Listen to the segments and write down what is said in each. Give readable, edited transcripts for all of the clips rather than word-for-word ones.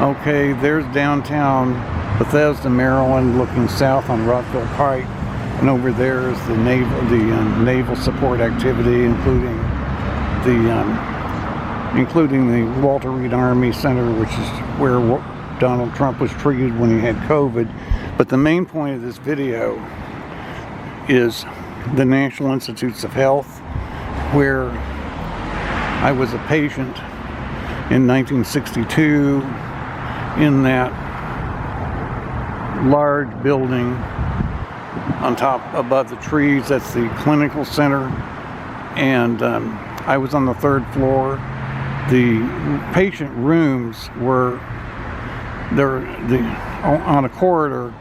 Okay, there's downtown Bethesda, Maryland, looking south on Rockville Pike, and over there is the naval support activity, including the Walter Reed Army Center, which is where Donald Trump was treated when he had COVID. But the main point of this video is the National Institutes of Health, where I was a patient in 1962 in that large building on top above the trees. That's the clinical center, and I was on the 3rd floor. The patient rooms were on a corridor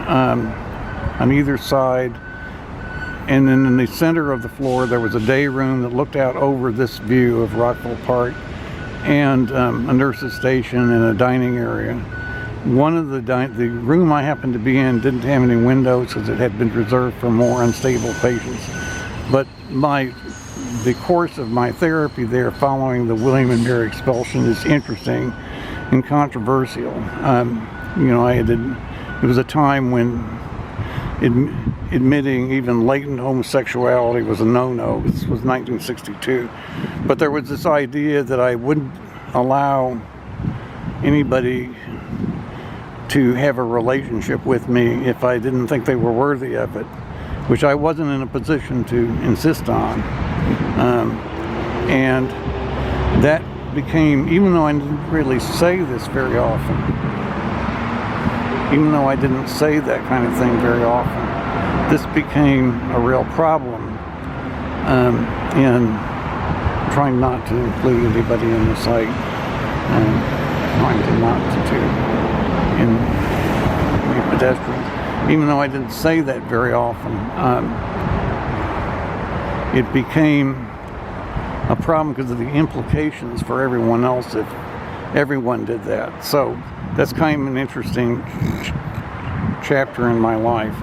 on either side, and then in the center of the floor there was a day room that looked out over this view of Rockville Park, and a nurse's station and a dining area. One of the room I happened to be in didn't have any windows because it had been reserved for more unstable patients. But the course of my therapy there following the William and Mary expulsion is interesting and controversial. It was a time when admitting even latent homosexuality was a no-no. This was 1962. But there was this idea that I wouldn't allow anybody to have a relationship with me if I didn't think they were worthy of it, which I wasn't in a position to insist on. And that became, even though I didn't really say this very often, even though I didn't say that kind of thing very often, this became a real problem in trying not to include anybody in the site, and trying to not to in pedestrians. Even though I didn't say that very often, it became a problem because of the implications for everyone else if everyone did that. So that's kind of an interesting chapter in my life.